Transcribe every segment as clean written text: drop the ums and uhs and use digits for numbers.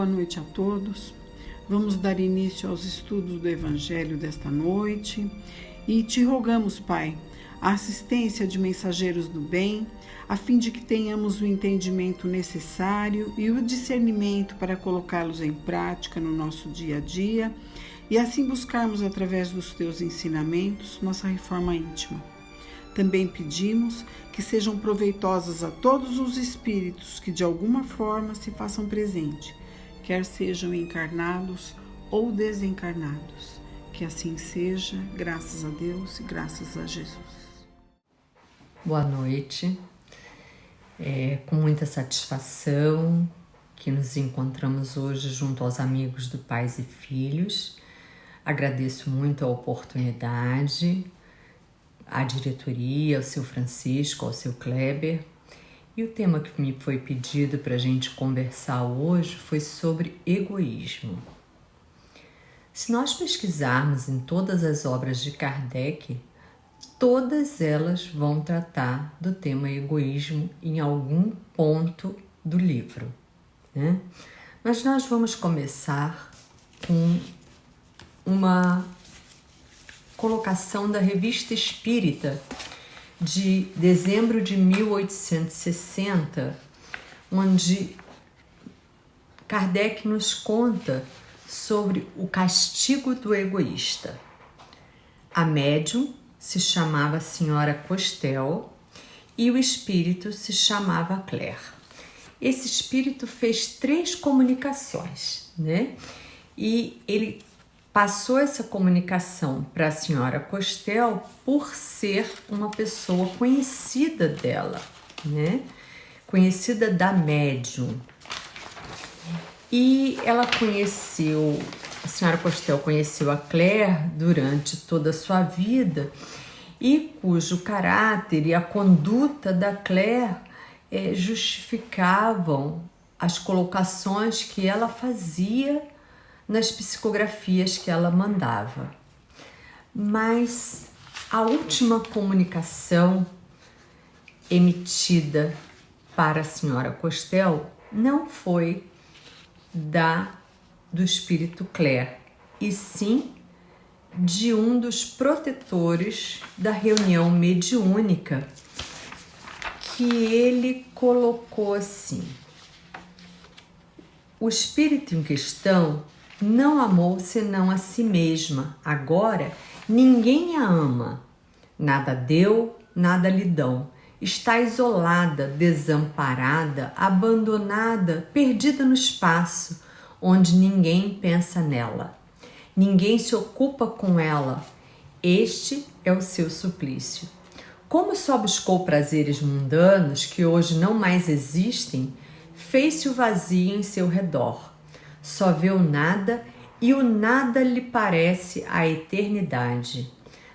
boa noite a todos. Vamos dar início aos estudos do Evangelho desta noite e te rogamos, Pai, a assistência de mensageiros do bem, a fim de que tenhamos o entendimento necessário e o discernimento para colocá-los em prática no nosso dia a dia e assim buscarmos, através dos teus ensinamentos, nossa reforma íntima. Também pedimos que sejam proveitosas a todos os espíritos que de alguma forma se façam presente, quer sejam encarnados ou desencarnados. Que assim seja, graças a Deus e graças a Jesus. Boa noite. É com muita satisfação que nos encontramos hoje junto aos amigos do Pais e Filhos. Agradeço muito a oportunidade, à diretoria, ao seu Francisco, ao seu Kleber. E o tema que me foi pedido para a gente conversar hoje foi sobre egoísmo. Se nós pesquisarmos em todas as obras de Kardec, todas elas vão tratar do tema egoísmo em algum ponto do livro, né? Mas nós vamos começar com uma colocação da Revista Espírita de dezembro de 1860, onde Kardec nos conta sobre o castigo do egoísta. A médium se chamava Senhora Costel e o espírito se chamava Claire. Esse espírito fez 3 comunicações, né? E ele passou essa comunicação para a senhora Costel por ser uma pessoa conhecida dela, né? Conhecida da médium. E ela conheceu, a senhora Costel conheceu a Claire durante toda a sua vida e cujo caráter e a conduta da Claire justificavam as colocações que ela fazia nas psicografias que ela mandava. Mas a última comunicação emitida para a senhora Costel não foi do espírito Claire, e sim de um dos protetores da reunião mediúnica, que ele colocou assim: o espírito em questão não amou senão a si mesma. Agora ninguém a ama. Nada deu, nada lhe dão. Está isolada, desamparada, abandonada, perdida no espaço, onde ninguém pensa nela. Ninguém se ocupa com ela. Este é o seu suplício. Como só buscou prazeres mundanos que hoje não mais existem, fez-se o vazio em seu redor. Só vê o nada e o nada lhe parece a eternidade.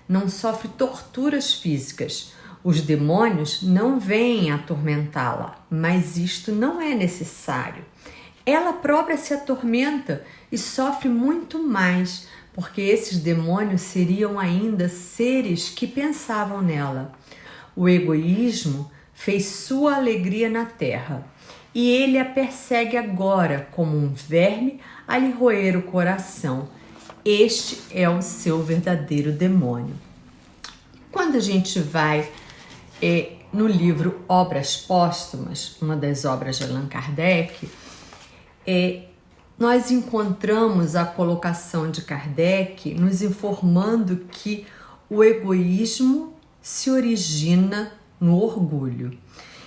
Não sofre torturas físicas. Os demônios não vêm atormentá-la, mas isto não é necessário. Ela própria se atormenta e sofre muito mais, porque esses demônios seriam ainda seres que pensavam nela. O egoísmo fez sua alegria na terra, e ele a persegue agora como um verme a lhe roer o coração. Este é o seu verdadeiro demônio. Quando a gente vai no livro Obras Póstumas, uma das obras de Allan Kardec, nós encontramos a colocação de Kardec nos informando que o egoísmo se origina no orgulho.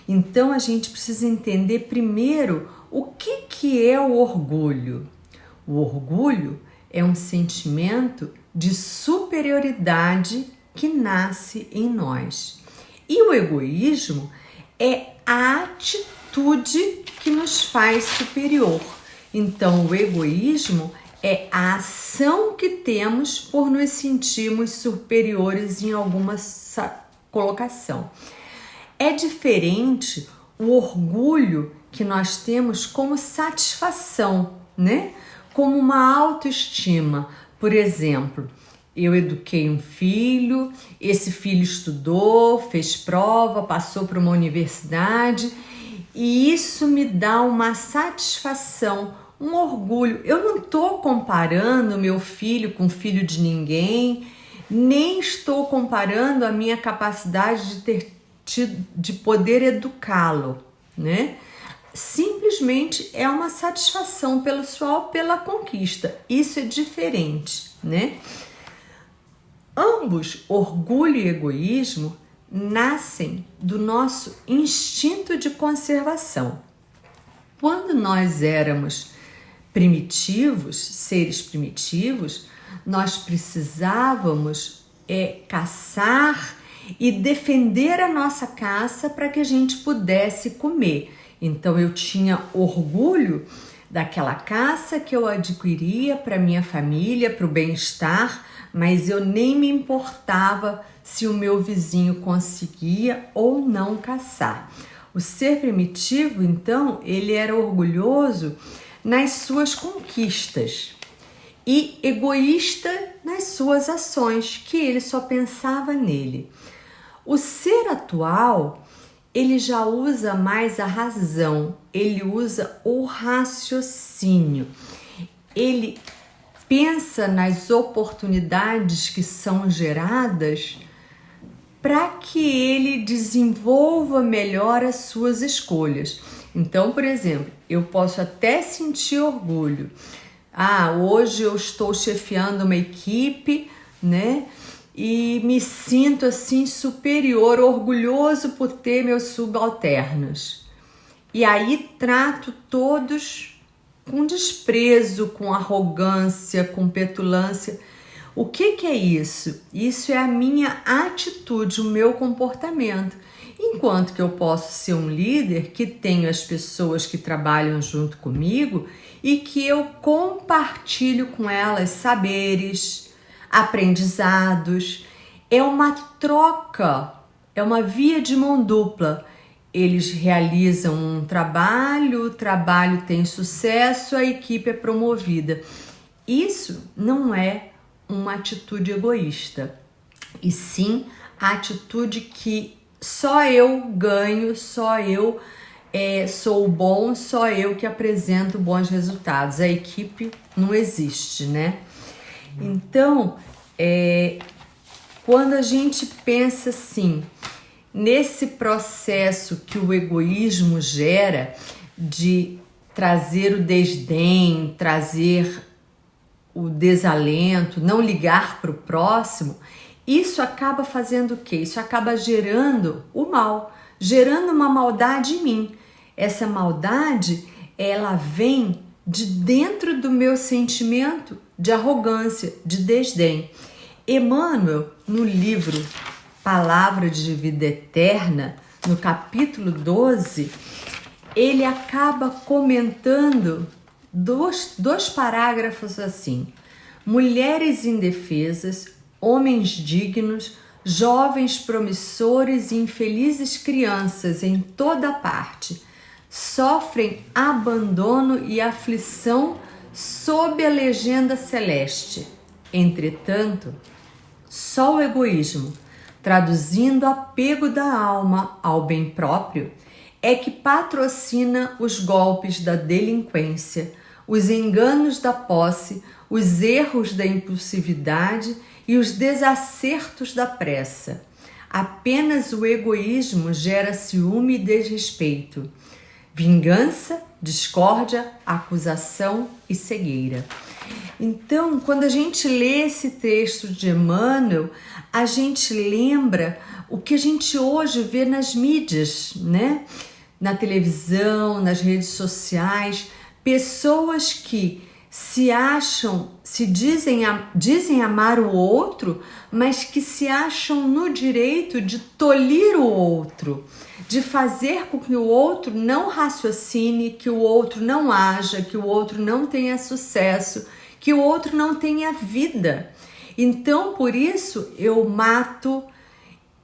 Então a gente precisa entender primeiro o que é o orgulho. O orgulho é um sentimento de superioridade que nasce em nós. E o egoísmo é a atitude que nos faz superior. Então o egoísmo é a ação que temos por nos sentirmos superiores em alguma colocação. É diferente o orgulho que nós temos como satisfação, né? Como uma autoestima. Por exemplo, eu eduquei um filho, esse filho estudou, fez prova, passou para uma universidade e isso me dá uma satisfação, um orgulho. Eu não estou comparando meu filho com o filho de ninguém, nem estou comparando a minha capacidade de poder educá-lo, né? Simplesmente é uma satisfação pessoal pela conquista. Isso é diferente, né? Ambos, orgulho e egoísmo, nascem do nosso instinto de conservação. Quando nós éramos primitivos, seres primitivos, nós precisávamos caçar e defender a nossa caça para que a gente pudesse comer. Então eu tinha orgulho daquela caça que eu adquiria para minha família, para o bem-estar, mas eu nem me importava se o meu vizinho conseguia ou não caçar. O ser primitivo, então, ele era orgulhoso nas suas conquistas e egoísta nas suas ações, que ele só pensava nele. O ser atual, ele já usa mais a razão, ele usa o raciocínio, ele pensa nas oportunidades que são geradas para que ele desenvolva melhor as suas escolhas. Então, por exemplo, eu posso até sentir orgulho. Hoje eu estou chefiando uma equipe, né? E me sinto assim superior, orgulhoso por ter meus subalternos. E aí trato todos com desprezo, com arrogância, com petulância. O que é isso? Isso é a minha atitude, o meu comportamento. Enquanto que eu posso ser um líder que tenho as pessoas que trabalham junto comigo e que eu compartilho com elas saberes, aprendizados. É uma troca, é uma via de mão dupla. Eles realizam um trabalho, o trabalho tem sucesso, a equipe é promovida. Isso não é uma atitude egoísta, e sim a atitude que só eu ganho, só eu sou bom, só eu que apresento bons resultados. A equipe não existe, né? Então, quando a gente pensa assim, nesse processo que o egoísmo gera de trazer o desdém, trazer o desalento, não ligar para o próximo, isso acaba fazendo o quê? Isso acaba gerando o mal, gerando uma maldade em mim. Essa maldade, ela vem de dentro do meu sentimento de arrogância, de desdém. Emmanuel, no livro Palavra de Vida Eterna, no capítulo 12, ele acaba comentando dois parágrafos assim: mulheres indefesas, homens dignos, jovens promissores e infelizes crianças em toda parte sofrem abandono e aflição sob a legenda celeste. Entretanto, só o egoísmo, traduzindo apego da alma ao bem próprio, é que patrocina os golpes da delinquência, os enganos da posse, os erros da impulsividade e os desacertos da pressa. Apenas o egoísmo gera ciúme e desrespeito, vingança, discórdia, acusação e cegueira. Então, quando a gente lê esse texto de Emmanuel, a gente lembra o que a gente hoje vê nas mídias, né? Na televisão, nas redes sociais, pessoas que dizem amar o outro, mas que se acham no direito de tolir o outro, de fazer com que o outro não raciocine, que o outro não haja, que o outro não tenha sucesso, que o outro não tenha vida. Então, por isso, eu mato,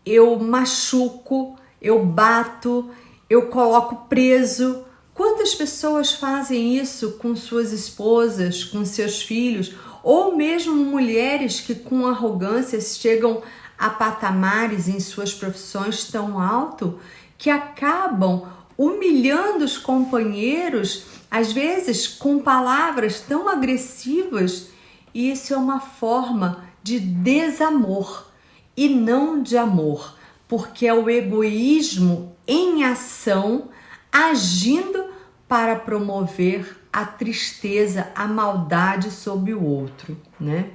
eu machuco, eu bato, eu coloco preso. Quantas pessoas fazem isso com suas esposas, com seus filhos, ou mesmo mulheres que com arrogância chegam a patamares em suas profissões tão alto que acabam humilhando os companheiros, às vezes com palavras tão agressivas. Isso é uma forma de desamor e não de amor, porque é o egoísmo em ação, agindo para promover a tristeza, a maldade sobre o outro, né?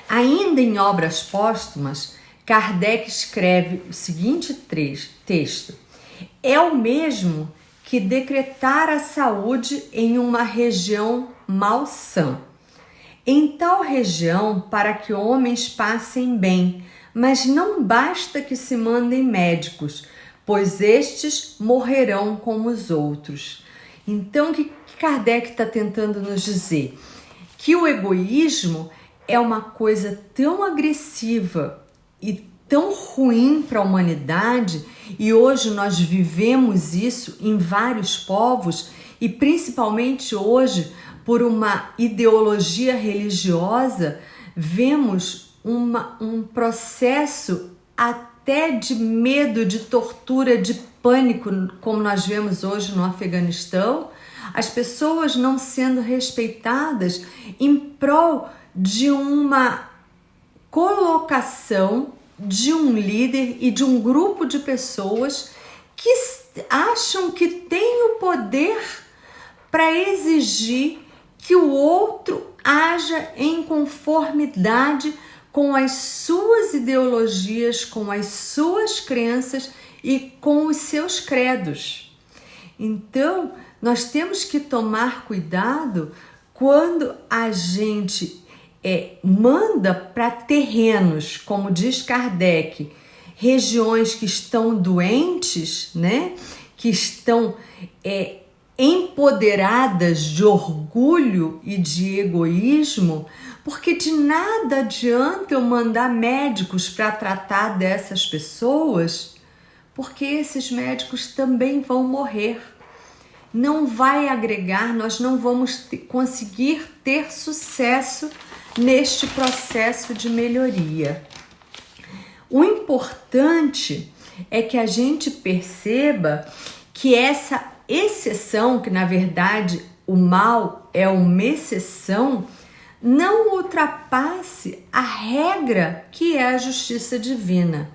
Ainda em Obras Póstumas, Kardec escreve o seguinte texto: é o mesmo que decretar a saúde em uma região malsã. Em tal região, para que homens passem bem, mas não basta que se mandem médicos, pois estes morrerão como os outros. Então, o que Kardec está tentando nos dizer? Que o egoísmo é uma coisa tão agressiva e tão ruim para a humanidade, e hoje nós vivemos isso em vários povos, e principalmente hoje, por uma ideologia religiosa, vemos um processo até de medo, de tortura, de pânico, como nós vemos hoje no Afeganistão, as pessoas não sendo respeitadas em prol de uma colocação de um líder e de um grupo de pessoas que acham que têm o poder para exigir que o outro haja em conformidade com as suas ideologias, com as suas crenças e com os seus credos. Então, nós temos que tomar cuidado quando a gente manda para terrenos, como diz Kardec, regiões que estão doentes, né? Que estão empoderadas de orgulho e de egoísmo, porque de nada adianta eu mandar médicos para tratar dessas pessoas, porque esses médicos também vão morrer. Não vai agregar, nós não vamos conseguir ter sucesso neste processo de melhoria. O importante é que a gente perceba que essa exceção, que na verdade o mal é uma exceção, não ultrapasse a regra que é a justiça divina,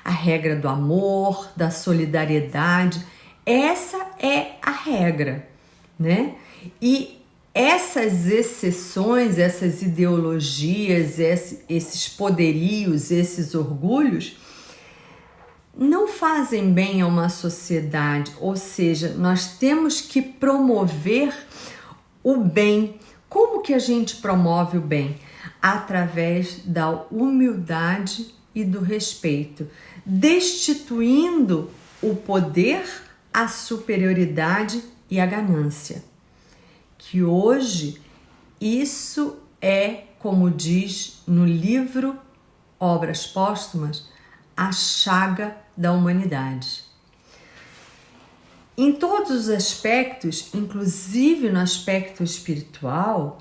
a regra do amor, da solidariedade. Essa é a regra, né? E essas exceções, essas ideologias, esses poderios, esses orgulhos não fazem bem a uma sociedade, ou seja, nós temos que promover o bem. Como que a gente promove o bem? Através da humildade e do respeito, destituindo o poder, a superioridade e a ganância. Que hoje isso é, como diz no livro Obras Póstumas, a chaga da humanidade. Em todos os aspectos, inclusive no aspecto espiritual,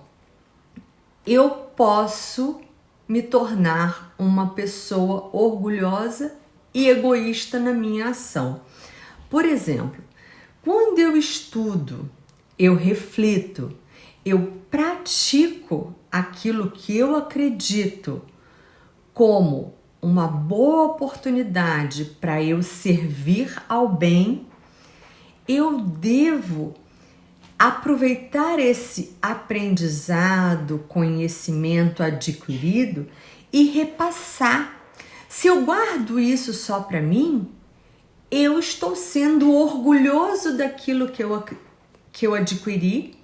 eu posso me tornar uma pessoa orgulhosa e egoísta na minha ação. Por exemplo, quando eu estudo, eu reflito, eu pratico aquilo que eu acredito como uma boa oportunidade para eu servir ao bem, eu devo aproveitar esse aprendizado, conhecimento adquirido e repassar. Se eu guardo isso só para mim, eu estou sendo orgulhoso daquilo que eu adquiri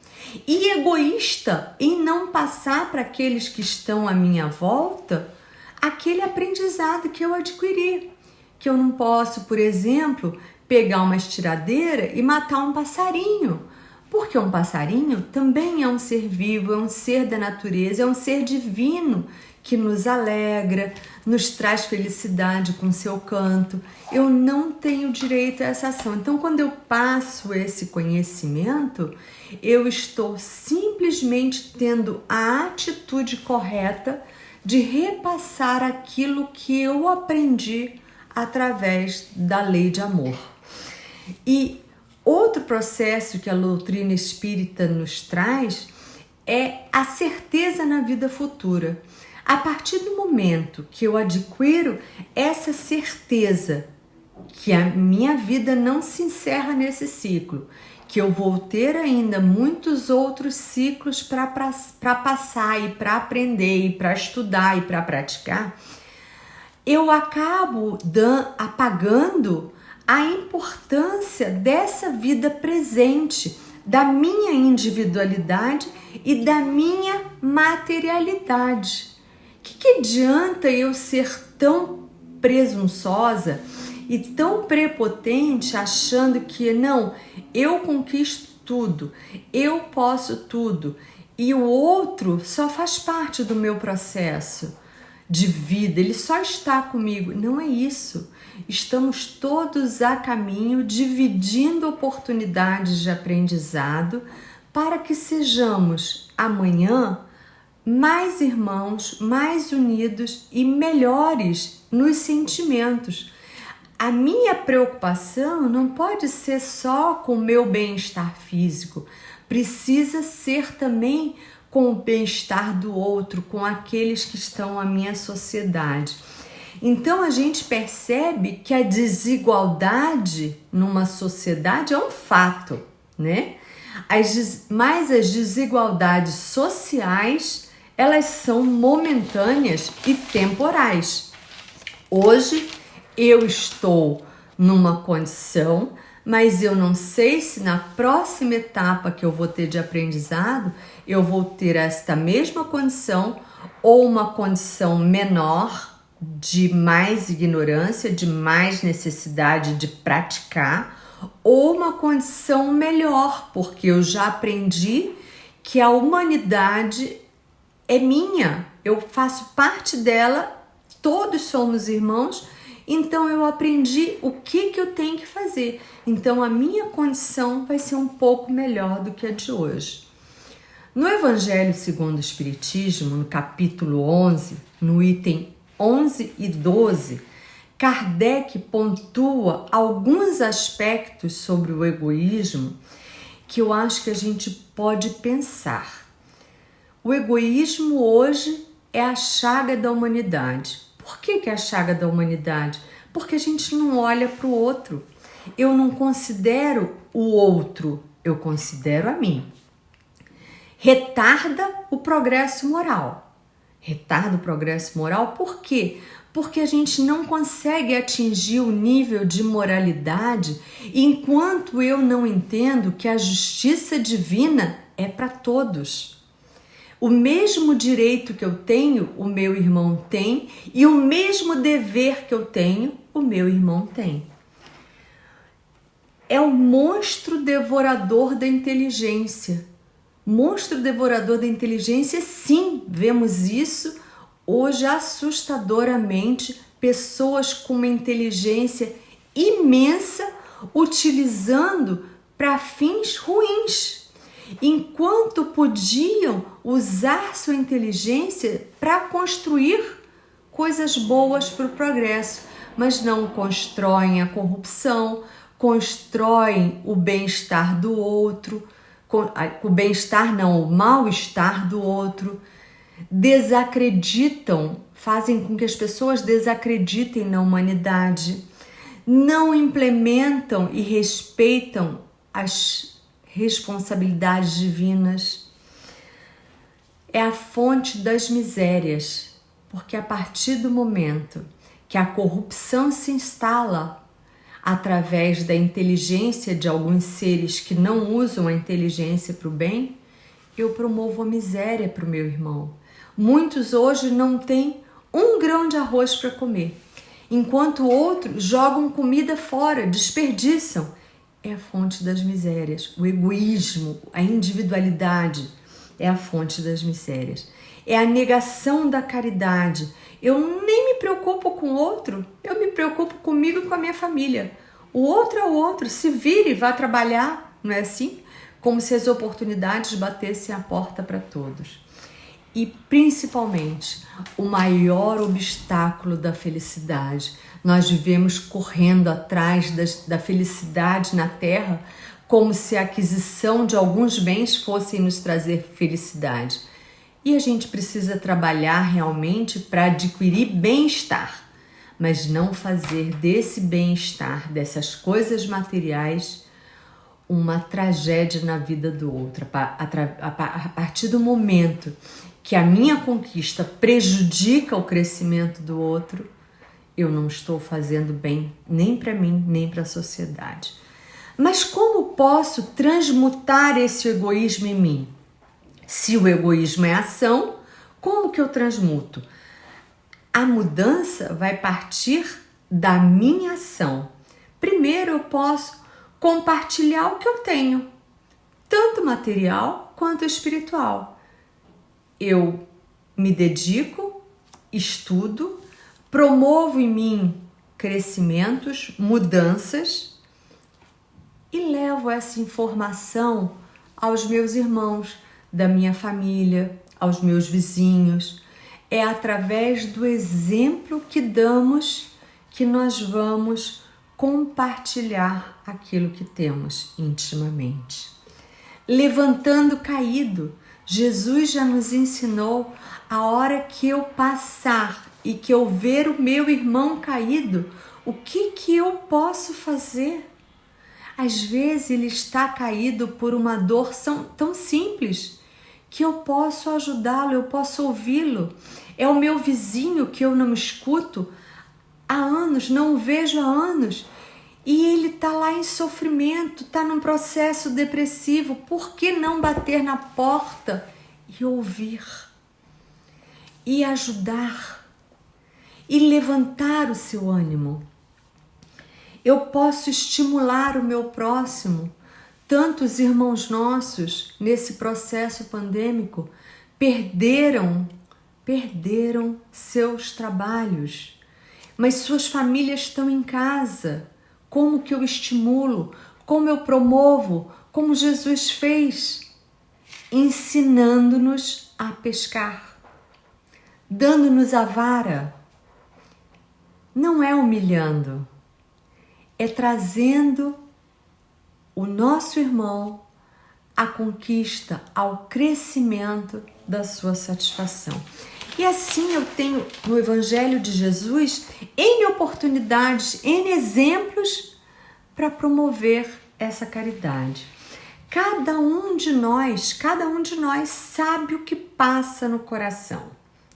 e egoísta em não passar para aqueles que estão à minha volta aquele aprendizado que eu adquiri. Que eu não posso, por exemplo, pegar uma estiradeira e matar um passarinho, porque um passarinho também é um ser vivo, é um ser da natureza, é um ser divino que nos alegra, nos traz felicidade com seu canto. Eu não tenho direito a essa ação. Então, quando eu passo esse conhecimento, eu estou simplesmente tendo a atitude correta de repassar aquilo que eu aprendi através da lei de amor. E outro processo que a doutrina espírita nos traz é a certeza na vida futura. A partir do momento que eu adquiro essa certeza que a minha vida não se encerra nesse ciclo, que eu vou ter ainda muitos outros ciclos para passar e para aprender e para estudar e para praticar, eu acabo apagando a importância dessa vida presente, da minha individualidade e da minha materialidade. Que adianta eu ser tão presunçosa e tão prepotente achando que não, eu conquisto tudo, eu posso tudo e o outro só faz parte do meu processo de vida, ele só está comigo. Não é isso. Estamos todos a caminho, dividindo oportunidades de aprendizado para que sejamos amanhã mais irmãos, mais unidos e melhores nos sentimentos. A minha preocupação não pode ser só com o meu bem-estar físico, precisa ser também com o bem-estar do outro, com aqueles que estão na minha sociedade. Então a gente percebe que a desigualdade numa sociedade é um fato, né? Mas as desigualdades sociais, elas são momentâneas e temporais. Hoje eu estou numa condição, mas eu não sei se na próxima etapa que eu vou ter de aprendizado, eu vou ter esta mesma condição ou uma condição menor, de mais ignorância, de mais necessidade de praticar, ou uma condição melhor, porque eu já aprendi que a humanidade é minha, eu faço parte dela, todos somos irmãos, então eu aprendi o que eu tenho que fazer. Então a minha condição vai ser um pouco melhor do que a de hoje. No Evangelho segundo o Espiritismo, no capítulo 11, no item 11 e 12, Kardec pontua alguns aspectos sobre o egoísmo que eu acho que a gente pode pensar. O egoísmo hoje é a chaga da humanidade. Por que é a chaga da humanidade? Porque a gente não olha para o outro. Eu não considero o outro, eu considero a mim. Retarda o progresso moral. Retarda o progresso moral por quê? Porque a gente não consegue atingir o nível de moralidade enquanto eu não entendo que a justiça divina é para todos. O mesmo direito que eu tenho, o meu irmão tem, e o mesmo dever que eu tenho, o meu irmão tem. É o monstro devorador da inteligência. Monstro devorador da inteligência, sim, vemos isso hoje assustadoramente, pessoas com uma inteligência imensa utilizando para fins ruins, enquanto podiam usar sua inteligência para construir coisas boas para o progresso, mas não constroem a corrupção, constroem o bem-estar do outro, o bem-estar não, o mal-estar do outro, desacreditam, fazem com que as pessoas desacreditem na humanidade, não implementam e respeitam as responsabilidades divinas. É a fonte das misérias, porque a partir do momento que a corrupção se instala através da inteligência de alguns seres que não usam a inteligência para o bem, eu promovo a miséria para o meu irmão. Muitos hoje não têm um grão de arroz para comer, enquanto outros jogam comida fora, desperdiçam. É a fonte das misérias. O egoísmo, a individualidade é a fonte das misérias. É a negação da caridade. Eu nem me preocupo com o outro, eu me preocupo comigo e com a minha família. O outro é o outro, se vire, vá trabalhar, não é assim? Como se as oportunidades batessem a porta para todos. e principalmente o maior obstáculo da felicidade. Nós vivemos correndo atrás da felicidade na Terra como se a aquisição de alguns bens fosse nos trazer felicidade. E a gente precisa trabalhar realmente para adquirir bem-estar, mas não fazer desse bem-estar, dessas coisas materiais, uma tragédia na vida do outro. A partir do momento que a minha conquista prejudica o crescimento do outro, eu não estou fazendo bem nem para mim, nem para a sociedade. Mas como posso transmutar esse egoísmo em mim? Se o egoísmo é ação, como que eu transmuto? A mudança vai partir da minha ação. Primeiro eu posso compartilhar o que eu tenho, tanto material quanto espiritual. Eu me dedico, estudo, promovo em mim crescimentos, mudanças e levo essa informação aos meus irmãos, da minha família, aos meus vizinhos. É através do exemplo que damos que nós vamos compartilhar aquilo que temos intimamente. Levantando caído, Jesus já nos ensinou: a hora que eu passar e que eu ver o meu irmão caído, o que eu posso fazer? Às vezes ele está caído por uma dor tão simples que eu posso ajudá-lo, eu posso ouvi-lo. É o meu vizinho que eu não escuto há anos, não o vejo há anos, e ele está lá em sofrimento, está num processo depressivo. Por que não bater na porta e ouvir? E ajudar? E levantar o seu ânimo? Eu posso estimular o meu próximo. Tantos irmãos nossos, nesse processo pandêmico, perderam seus trabalhos, mas suas famílias estão em casa. Como que eu estimulo? Como eu promovo? Como Jesus fez? Ensinando-nos a pescar, dando-nos a vara. Não é humilhando, é trazendo o nosso irmão à conquista, ao crescimento da sua satisfação. E assim eu tenho no Evangelho de Jesus N oportunidades, N exemplos para promover essa caridade. Cada um de nós sabe o que passa no coração,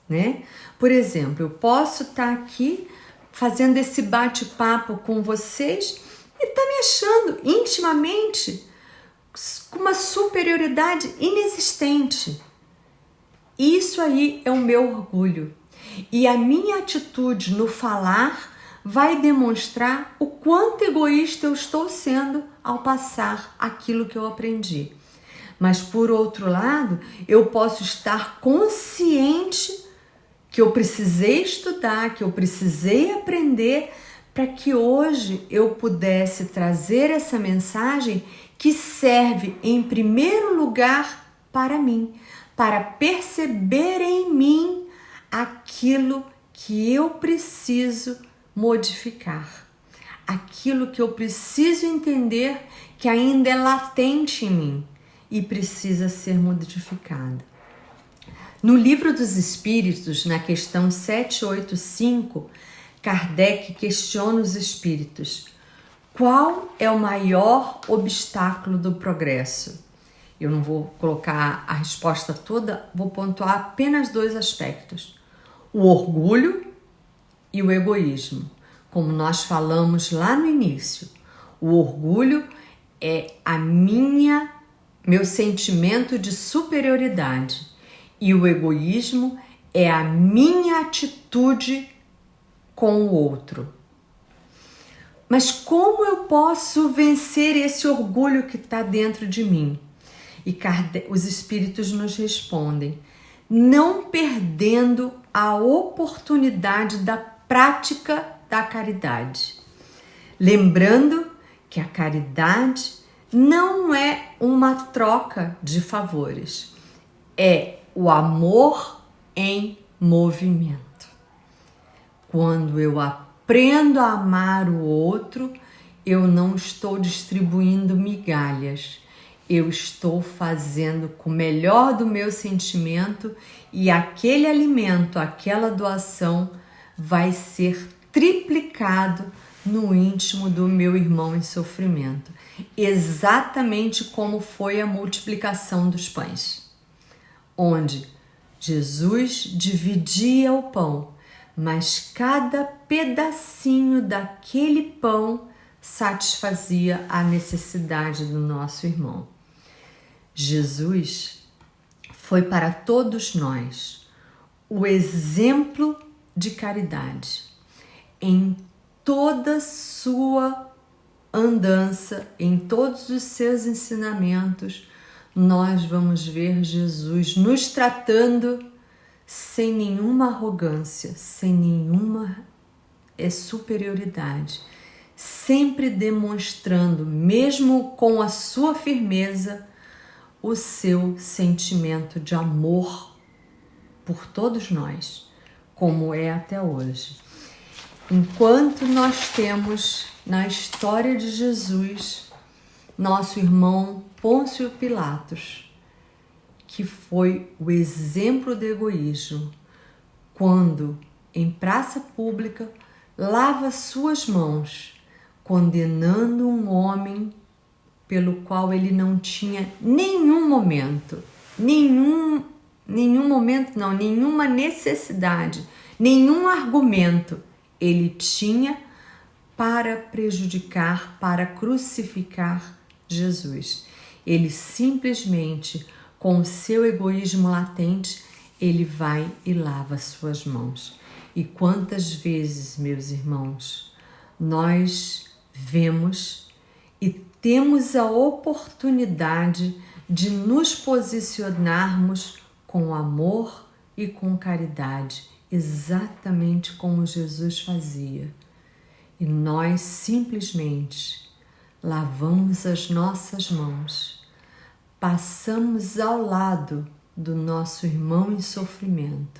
né? Por exemplo, eu posso estar aqui fazendo esse bate-papo com vocês e tá me achando intimamente com uma superioridade inexistente. Isso aí é o meu orgulho. E a minha atitude no falar vai demonstrar o quanto egoísta eu estou sendo ao passar aquilo que eu aprendi. Mas, por outro lado, eu posso estar consciente que eu precisei estudar, que eu precisei aprender para que hoje eu pudesse trazer essa mensagem que serve em primeiro lugar para mim, para perceber em mim aquilo que eu preciso modificar, aquilo que eu preciso entender que ainda é latente em mim e precisa ser modificado. No Livro dos Espíritos, na questão 785, Kardec questiona os espíritos: qual é o maior obstáculo do progresso? Eu não vou colocar a resposta toda, vou pontuar apenas 2 aspectos: o orgulho e o egoísmo. Como nós falamos lá no início, o orgulho é meu sentimento de superioridade e o egoísmo é a minha atitude com o outro. Mas como eu posso vencer esse orgulho que está dentro de mim? E os espíritos nos respondem: não perdendo a oportunidade da prática da caridade. Lembrando que a caridade não é uma troca de favores, é o amor em movimento. Quando eu aprendo a amar o outro, eu não estou distribuindo migalhas. Eu estou fazendo com o melhor do meu sentimento e aquele alimento, aquela doação vai ser triplicado no íntimo do meu irmão em sofrimento. Exatamente como foi a multiplicação dos pães, onde Jesus dividia o pão, mas cada pedacinho daquele pão satisfazia a necessidade do nosso irmão. Jesus foi para todos nós o exemplo de caridade em toda sua andança, em todos os seus ensinamentos. Nós vamos ver Jesus nos tratando sem nenhuma arrogância, sem nenhuma superioridade, sempre demonstrando, mesmo com a sua firmeza, o seu sentimento de amor por todos nós, como é até hoje. Enquanto nós temos na história de Jesus nosso irmão Pôncio Pilatos, que foi o exemplo de egoísmo, quando em praça pública lava suas mãos, condenando um homem pelo qual ele não tinha nenhuma necessidade, nenhum argumento ele tinha para prejudicar, para crucificar Jesus. Ele simplesmente, com o seu egoísmo latente, ele vai e lava suas mãos. E quantas vezes, meus irmãos, nós vemos e temos a oportunidade de nos posicionarmos com amor e com caridade, exatamente como Jesus fazia. E nós simplesmente lavamos as nossas mãos, passamos ao lado do nosso irmão em sofrimento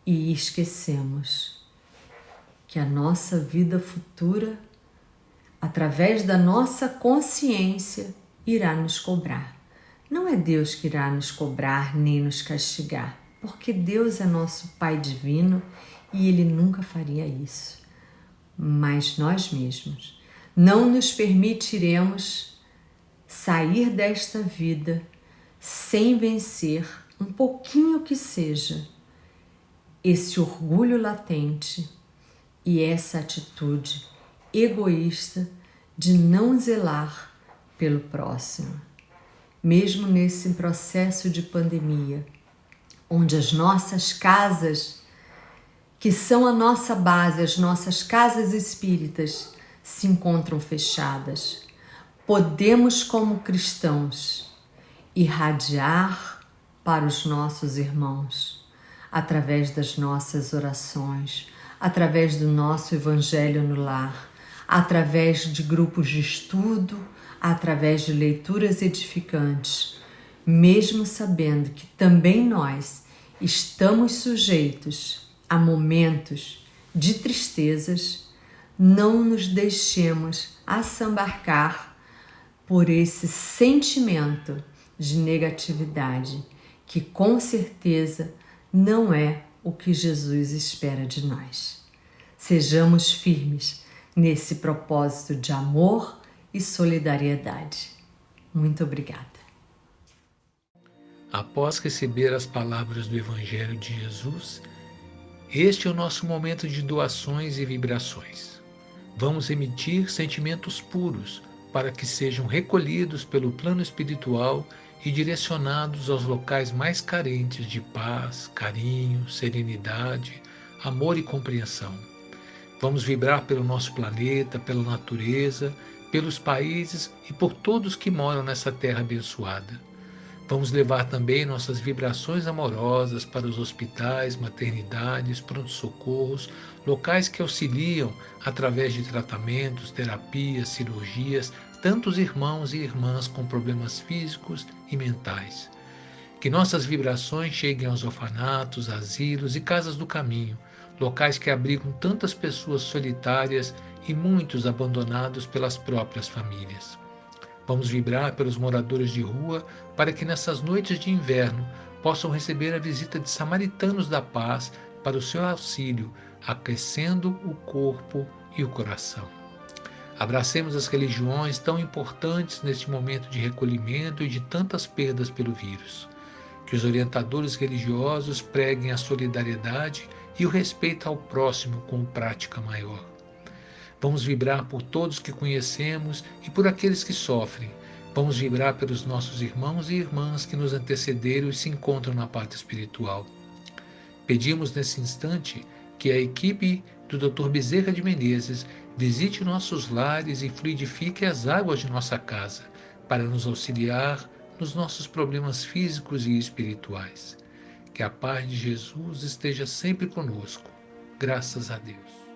e esquecemos que a nossa vida futura, através da nossa consciência, irá nos cobrar. Não é Deus que irá nos cobrar nem nos castigar, porque Deus é nosso Pai divino e Ele nunca faria isso. Mas nós mesmos não nos permitiremos sair desta vida sem vencer um pouquinho que seja esse orgulho latente e essa atitude egoísta de não zelar pelo próximo. Mesmo nesse processo de pandemia, onde as nossas casas, que são a nossa base, as nossas casas espíritas, se encontram fechadas, podemos, como cristãos, irradiar para os nossos irmãos, através das nossas orações, através do nosso Evangelho no lar, através de grupos de estudo, através de leituras edificantes, mesmo sabendo que também nós estamos sujeitos a momentos de tristezas, não nos deixemos assambarcar por esse sentimento de negatividade, que com certeza não é o que Jesus espera de nós. Sejamos firmes nesse propósito de amor e solidariedade. Muito obrigada. Após receber as palavras do Evangelho de Jesus, este é o nosso momento de doações e vibrações. Vamos emitir sentimentos puros para que sejam recolhidos pelo plano espiritual e direcionados aos locais mais carentes de paz, carinho, serenidade, amor e compreensão. Vamos vibrar pelo nosso planeta, pela natureza, pelos países e por todos que moram nessa terra abençoada. Vamos levar também nossas vibrações amorosas para os hospitais, maternidades, pronto-socorros, locais que auxiliam através de tratamentos, terapias, cirurgias, tantos irmãos e irmãs com problemas físicos e mentais. Que nossas vibrações cheguem aos orfanatos, asilos e casas do caminho, locais que abrigam tantas pessoas solitárias e muitos abandonados pelas próprias famílias. Vamos vibrar pelos moradores de rua para que nessas noites de inverno possam receber a visita de samaritanos da paz para o seu auxílio, aquecendo o corpo e o coração. Abracemos as religiões tão importantes neste momento de recolhimento e de tantas perdas pelo vírus. Que os orientadores religiosos preguem a solidariedade e o respeito ao próximo com prática maior. Vamos vibrar por todos que conhecemos e por aqueles que sofrem. Vamos vibrar pelos nossos irmãos e irmãs que nos antecederam e se encontram na parte espiritual. Pedimos nesse instante que a equipe do Dr. Bezerra de Menezes visite nossos lares e fluidifique as águas de nossa casa para nos auxiliar nos nossos problemas físicos e espirituais. Que a paz de Jesus esteja sempre conosco. Graças a Deus.